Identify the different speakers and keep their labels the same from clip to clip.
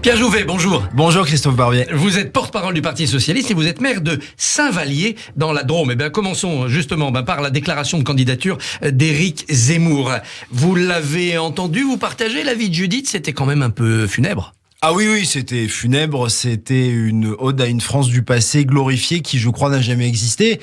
Speaker 1: Pierre Jouvet, bonjour.
Speaker 2: Bonjour Christophe Barbier.
Speaker 1: Vous êtes porte-parole du Parti Socialiste et vous êtes maire de Saint-Vallier dans la Drôme. Commençons justement par la déclaration de candidature d'Éric Zemmour. Vous l'avez entendu, vous partagez l'avis de Judith, c'était quand même un peu funèbre.
Speaker 2: Ah oui, c'était funèbre, c'était une ode à une France du passé glorifiée qui, je crois, n'a jamais existé.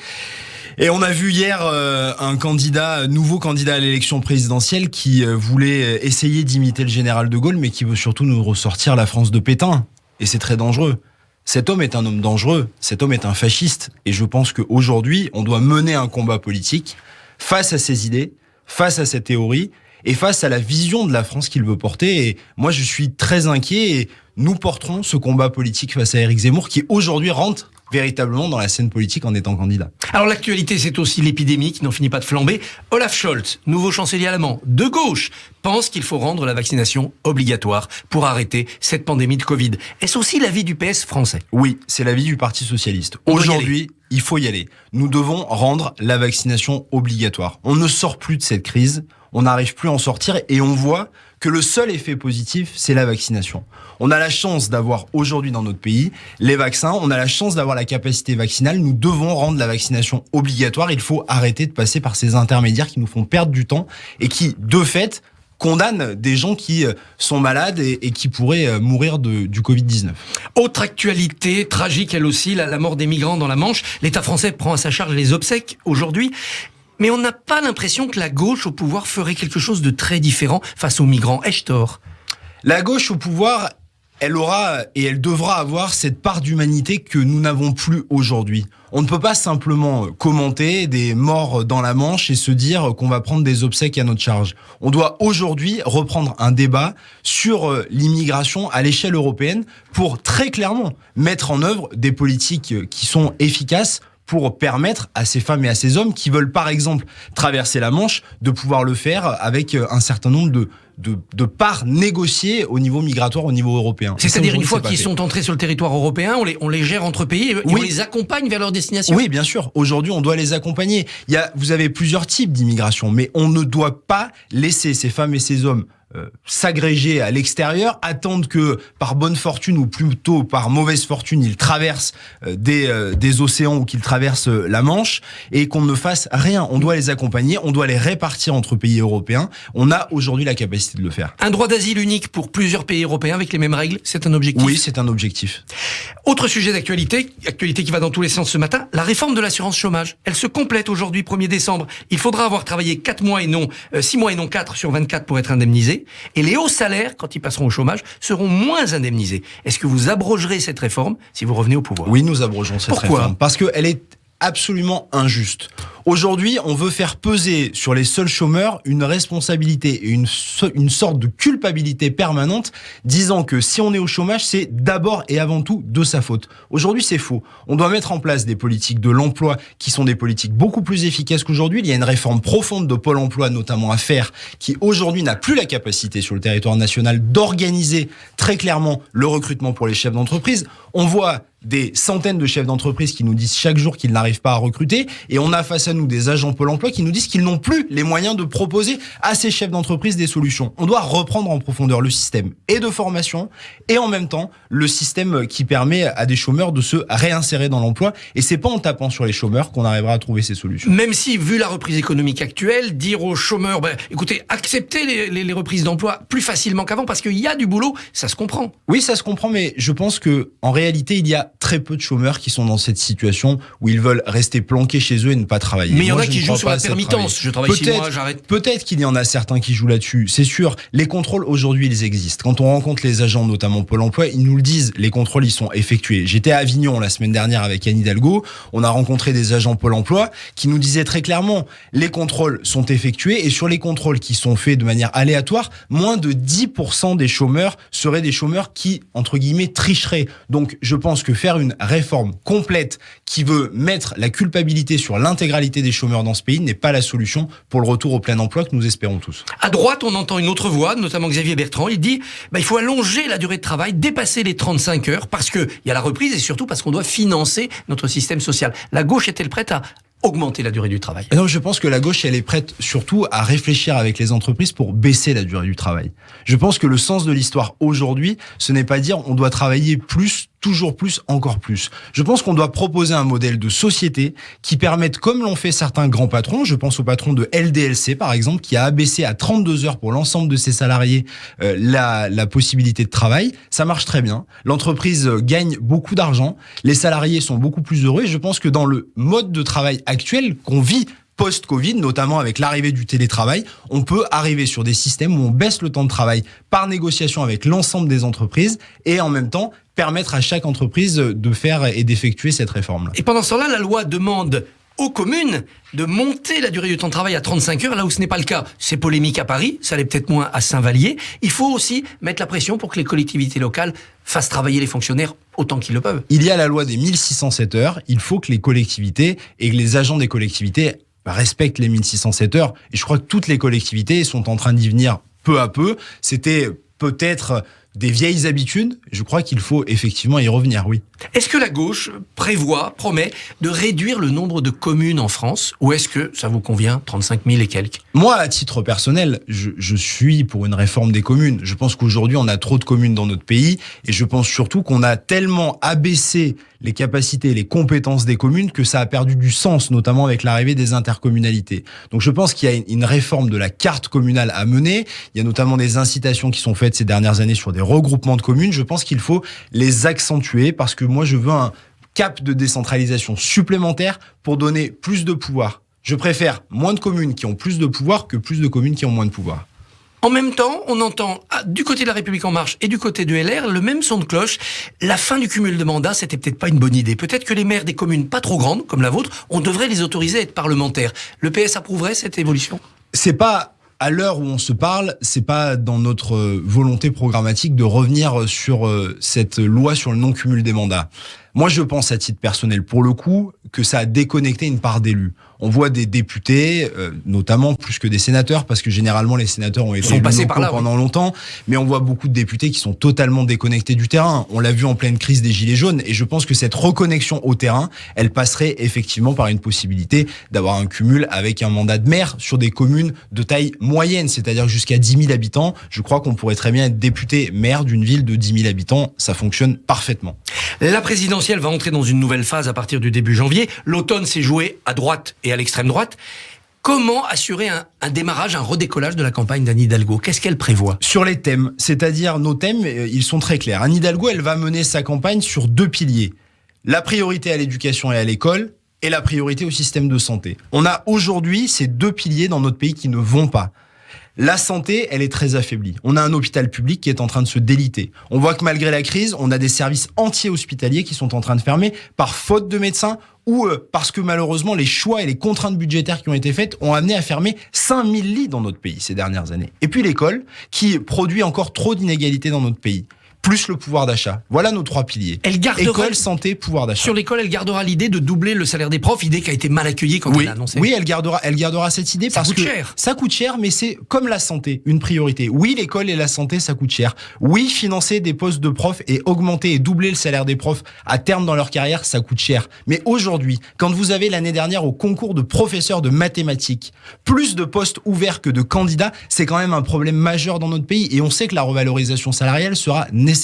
Speaker 2: Et on a vu hier un nouveau candidat à l'élection présidentielle qui voulait essayer d'imiter le général de Gaulle, mais qui veut surtout nous ressortir la France de Pétain. Et c'est très dangereux. Cet homme est un homme dangereux, cet homme est un fasciste. Et je pense qu'aujourd'hui, on doit mener un combat politique face à ses idées, face à ses théories, et face à la vision de la France qu'il veut porter. Et moi, je suis très inquiet et nous porterons ce combat politique face à Éric Zemmour qui, aujourd'hui, rentre véritablement dans la scène politique en étant candidat.
Speaker 1: Alors l'actualité, c'est aussi l'épidémie qui n'en finit pas de flamber. Olaf Scholz, nouveau chancelier allemand de gauche, pense qu'il faut rendre la vaccination obligatoire pour arrêter cette pandémie de Covid. Est-ce aussi l'avis du PS français ?
Speaker 2: Oui, c'est l'avis du Parti Socialiste. Aujourd'hui, il faut y aller. Nous devons rendre la vaccination obligatoire. On ne sort plus de cette crise, on n'arrive plus à en sortir et on voit que le seul effet positif, c'est la vaccination. On a la chance d'avoir aujourd'hui dans notre pays les vaccins, on a la chance d'avoir la capacité vaccinale, nous devons rendre la vaccination obligatoire, il faut arrêter de passer par ces intermédiaires qui nous font perdre du temps et qui, de fait, condamnent des gens qui sont malades et qui pourraient mourir du Covid-19.
Speaker 1: Autre actualité tragique, elle aussi, la mort des migrants dans la Manche. L'État français prend à sa charge les obsèques aujourd'hui. Mais on n'a pas l'impression que la gauche au pouvoir ferait quelque chose de très différent face aux migrants. Ai-je tort ?
Speaker 2: La gauche au pouvoir, elle aura et elle devra avoir cette part d'humanité que nous n'avons plus aujourd'hui. On ne peut pas simplement commenter des morts dans la Manche et se dire qu'on va prendre des obsèques à notre charge. On doit aujourd'hui reprendre un débat sur l'immigration à l'échelle européenne pour très clairement mettre en œuvre des politiques qui sont efficaces pour permettre à ces femmes et à ces hommes qui veulent par exemple traverser la Manche de pouvoir le faire avec un certain nombre de parts négociées au niveau migratoire, au niveau européen.
Speaker 1: C'est-à-dire une fois qu'ils sont entrés sur le territoire européen, on les gère entre pays et on les accompagne vers leur destination.
Speaker 2: Oui, bien sûr. Aujourd'hui, on doit les accompagner. Vous avez plusieurs types d'immigration, mais on ne doit pas laisser ces femmes et ces hommes s'agréger à l'extérieur, attendre que par bonne fortune ou plutôt par mauvaise fortune ils traversent des océans ou qu'ils traversent la Manche et qu'on ne fasse rien. On doit les accompagner, on doit les répartir entre pays européens. On a aujourd'hui la capacité de le faire.
Speaker 1: Un droit d'asile unique pour plusieurs pays européens avec les mêmes règles, c'est un objectif ?
Speaker 2: Oui, c'est un objectif.
Speaker 1: Autre sujet d'actualité qui va dans tous les sens ce matin, la réforme de l'assurance chômage. Elle se complète aujourd'hui, 1er décembre. Il faudra avoir travaillé 6 mois et non 4 sur 24 pour être indemnisé. Et les hauts salaires, quand ils passeront au chômage, seront moins indemnisés. Est-ce que vous abrogerez cette réforme si vous revenez au pouvoir ?
Speaker 2: Oui, nous abrogeons cette réforme.
Speaker 1: Pourquoi ?
Speaker 2: Parce qu'elle est absolument injuste. Aujourd'hui, on veut faire peser sur les seuls chômeurs une responsabilité et une sorte de culpabilité permanente, disant que si on est au chômage, c'est d'abord et avant tout de sa faute. Aujourd'hui, c'est faux. On doit mettre en place des politiques de l'emploi qui sont des politiques beaucoup plus efficaces qu'aujourd'hui. Il y a une réforme profonde de Pôle emploi notamment à faire, qui aujourd'hui n'a plus la capacité sur le territoire national d'organiser très clairement le recrutement pour les chefs d'entreprise. On voit des centaines de chefs d'entreprise qui nous disent chaque jour qu'ils n'arrivent pas à recruter, et on a face à nous des agents Pôle emploi qui nous disent qu'ils n'ont plus les moyens de proposer à ces chefs d'entreprise des solutions. On doit reprendre en profondeur le système et de formation et en même temps le système qui permet à des chômeurs de se réinsérer dans l'emploi, et c'est pas en tapant sur les chômeurs qu'on arrivera à trouver ces solutions.
Speaker 1: Même si, vu la reprise économique actuelle, dire aux chômeurs, écoutez, acceptez les reprises d'emploi plus facilement qu'avant parce qu'il y a du boulot, ça se comprend.
Speaker 2: Oui, ça se comprend, mais je pense que en réalité, il y a très peu de chômeurs qui sont dans cette situation où ils veulent rester planqués chez eux et ne pas travailler.
Speaker 1: Mais il y en a qui jouent sur la permittance. Je travaille 6 mois, j'arrête.
Speaker 2: Peut-être qu'il y en a certains qui jouent là-dessus. C'est sûr, les contrôles aujourd'hui, ils existent. Quand on rencontre les agents, notamment Pôle emploi, ils nous le disent, les contrôles, ils sont effectués. J'étais à Avignon la semaine dernière avec Anne Hidalgo. On a rencontré des agents Pôle emploi qui nous disaient très clairement, les contrôles sont effectués et sur les contrôles qui sont faits de manière aléatoire, moins de 10% des chômeurs seraient des chômeurs qui, entre guillemets, tricheraient. Donc, je pense que faire une réforme complète qui veut mettre la culpabilité sur l'intégralité des chômeurs dans ce pays n'est pas la solution pour le retour au plein emploi que nous espérons tous.
Speaker 1: À droite, on entend une autre voix, notamment Xavier Bertrand. Il dit il faut allonger la durée de travail, dépasser les 35 heures parce qu'il y a la reprise et surtout parce qu'on doit financer notre système social. La gauche est-elle prête augmenter la durée du travail.
Speaker 2: Non, je pense que la gauche, elle est prête surtout à réfléchir avec les entreprises pour baisser la durée du travail. Je pense que le sens de l'histoire aujourd'hui, ce n'est pas dire on doit travailler plus, toujours plus, encore plus. Je pense qu'on doit proposer un modèle de société qui permette, comme l'ont fait certains grands patrons, je pense au patron de LDLC par exemple, qui a abaissé à 32 heures pour l'ensemble de ses salariés la possibilité de travail. Ça marche très bien. L'entreprise gagne beaucoup d'argent. Les salariés sont beaucoup plus heureux. Et je pense que dans le mode de travail actuel qu'on vit post-Covid, notamment avec l'arrivée du télétravail, on peut arriver sur des systèmes où on baisse le temps de travail par négociation avec l'ensemble des entreprises et en même temps permettre à chaque entreprise de faire et d'effectuer cette réforme-là.
Speaker 1: Et pendant ce temps-là, la loi demande aux communes de monter la durée du temps de travail à 35 heures, là où ce n'est pas le cas. C'est polémique à Paris, ça l'est peut-être moins à Saint-Vallier. Il faut aussi mettre la pression pour que les collectivités locales fassent travailler les fonctionnaires autant qu'ils le peuvent.
Speaker 2: Il y a la loi des 1607 heures, il faut que les collectivités et que les agents des collectivités respectent les 1607 heures. Et je crois que toutes les collectivités sont en train d'y venir peu à peu. C'était peut-être des vieilles habitudes. Je crois qu'il faut effectivement y revenir, oui.
Speaker 1: Est-ce que la gauche promet de réduire le nombre de communes en France, ou est-ce que ça vous convient, 35 000 et quelques?
Speaker 2: Moi, à titre personnel, je suis pour une réforme des communes. Je pense qu'aujourd'hui, on a trop de communes dans notre pays, et je pense surtout qu'on a tellement abaissé les capacités et les compétences des communes que ça a perdu du sens, notamment avec l'arrivée des intercommunalités. Donc je pense qu'il y a une réforme de la carte communale à mener. Il y a notamment des incitations qui sont faites ces dernières années sur des regroupements de communes. Je pense qu'il faut les accentuer parce que moi, je veux un cap de décentralisation supplémentaire pour donner plus de pouvoir. Je préfère moins de communes qui ont plus de pouvoir que plus de communes qui ont moins de pouvoir.
Speaker 1: En même temps, on entend du côté de La République En Marche et du côté de LR le même son de cloche. La fin du cumul de mandats, c'était peut-être pas une bonne idée. Peut-être que les maires des communes pas trop grandes, comme la vôtre, on devrait les autoriser à être parlementaires. Le PS approuverait cette évolution ?
Speaker 2: C'est pas... À l'heure où on se parle, c'est pas dans notre volonté programmatique de revenir sur cette loi sur le non-cumul des mandats. Moi, je pense à titre personnel, pour le coup, que ça a déconnecté une part d'élus. On voit des députés, notamment plus que des sénateurs, parce que généralement les sénateurs ont été
Speaker 1: passés par là
Speaker 2: pendant longtemps, mais on voit beaucoup de députés qui sont totalement déconnectés du terrain. On l'a vu en pleine crise des Gilets jaunes, et je pense que cette reconnexion au terrain, elle passerait effectivement par une possibilité d'avoir un cumul avec un mandat de maire sur des communes de taille moyenne, c'est-à-dire jusqu'à 10 000 habitants. Je crois qu'on pourrait très bien être député maire d'une ville de 10 000 habitants, ça fonctionne parfaitement.
Speaker 1: La présidentielle va entrer dans une nouvelle phase à partir du début janvier. L'automne s'est joué à droite et à l'extrême droite. Comment assurer un démarrage, un redécollage de la campagne d'Anne Hidalgo ? Qu'est-ce qu'elle prévoit ?
Speaker 2: Sur les thèmes, c'est-à-dire nos thèmes, ils sont très clairs. Anne Hidalgo, elle va mener sa campagne sur 2 piliers. La priorité à l'éducation et à l'école et la priorité au système de santé. On a aujourd'hui ces 2 piliers dans notre pays qui ne vont pas. La santé, elle est très affaiblie. On a un hôpital public qui est en train de se déliter. On voit que malgré la crise, on a des services entiers hospitaliers qui sont en train de fermer par faute de médecins ou parce que malheureusement les choix et les contraintes budgétaires qui ont été faites ont amené à fermer 5000 lits dans notre pays ces dernières années. Et puis l'école qui produit encore trop d'inégalités dans notre pays. Plus le pouvoir d'achat. Voilà nos 3 piliers. École, santé, pouvoir d'achat.
Speaker 1: Sur l'école, elle gardera l'idée de doubler le salaire des profs, idée qui a été mal accueillie quand elle a annoncé.
Speaker 2: Oui, elle gardera cette idée parce que ça coûte cher, mais c'est comme la santé, une priorité. Oui, l'école et la santé, ça coûte cher. Oui, financer des postes de profs et augmenter et doubler le salaire des profs à terme dans leur carrière, ça coûte cher. Mais aujourd'hui, quand vous avez l'année dernière au concours de professeurs de mathématiques, plus de postes ouverts que de candidats, c'est quand même un problème majeur dans notre pays et on sait que la revalorisation salariale sera nécessaire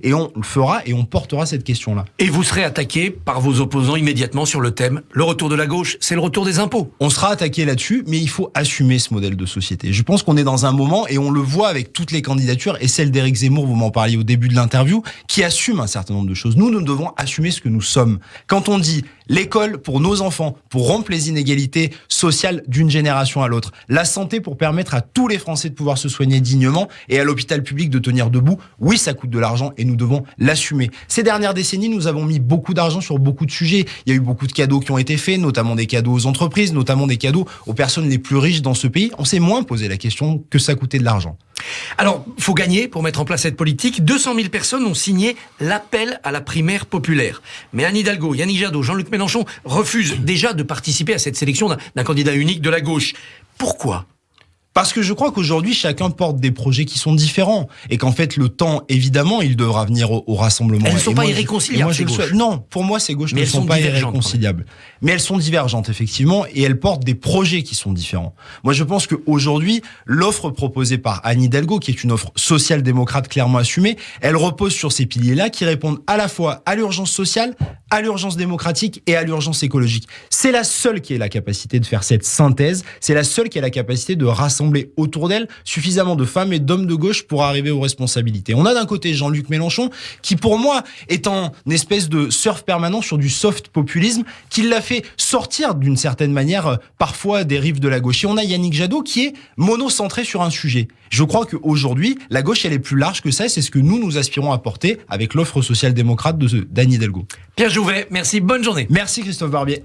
Speaker 2: et on le fera et on portera cette question-là.
Speaker 1: Et vous serez attaqué par vos opposants immédiatement sur le thème « Le retour de la gauche, c'est le retour des impôts ».
Speaker 2: On sera attaqué là-dessus, mais il faut assumer ce modèle de société. Je pense qu'on est dans un moment, et on le voit avec toutes les candidatures, et celle d'Éric Zemmour, vous m'en parliez au début de l'interview, qui assume un certain nombre de choses. Nous devons assumer ce que nous sommes. Quand on dit l'école pour nos enfants, pour rompre les inégalités sociales d'une génération à l'autre, la santé pour permettre à tous les Français de pouvoir se soigner dignement, et à l'hôpital public de tenir debout, oui, ça coûte de l'argent et nous devons l'assumer. Ces dernières décennies, nous avons mis beaucoup d'argent sur beaucoup de sujets. Il y a eu beaucoup de cadeaux qui ont été faits, notamment des cadeaux aux entreprises, notamment des cadeaux aux personnes les plus riches dans ce pays. On s'est moins posé la question que ça coûtait de l'argent.
Speaker 1: Alors, il faut gagner pour mettre en place cette politique. 200 000 personnes ont signé l'appel à la primaire populaire. Mais Anne Hidalgo, Yannick Jadot, Jean-Luc Mélenchon refusent déjà de participer à cette sélection d'un candidat unique de la gauche. Pourquoi ?
Speaker 2: Parce que je crois qu'aujourd'hui, chacun porte des projets qui sont différents. Et qu'en fait, le temps, évidemment, il devra venir au rassemblement.
Speaker 1: Elles ne sont pas irréconciliables, ces gauches.
Speaker 2: Non, pour moi, ces gauches
Speaker 1: mais
Speaker 2: ne sont pas irréconciliables. Mais elles sont divergentes, effectivement, et elles portent des projets qui sont différents. Moi, je pense qu'aujourd'hui, l'offre proposée par Anne Hidalgo, qui est une offre social-démocrate clairement assumée, elle repose sur ces piliers-là qui répondent à la fois à l'urgence sociale, à l'urgence démocratique et à l'urgence écologique. C'est la seule qui ait la capacité de faire cette synthèse. C'est la seule qui a la capacité de rassembler autour d'elle suffisamment de femmes et d'hommes de gauche pour arriver aux responsabilités. On a d'un côté Jean-Luc Mélenchon, qui pour moi est en espèce de surf permanent sur du soft populisme, qui l'a fait sortir d'une certaine manière parfois des rives de la gauche. Et on a Yannick Jadot qui est monocentré sur un sujet. Je crois qu'aujourd'hui, la gauche, elle est plus large que ça, et c'est ce que nous aspirons à porter avec l'offre social-démocrate d'Anne Hidalgo.
Speaker 1: Pierre Jouvet, merci, bonne journée.
Speaker 2: Merci Christophe Barbier.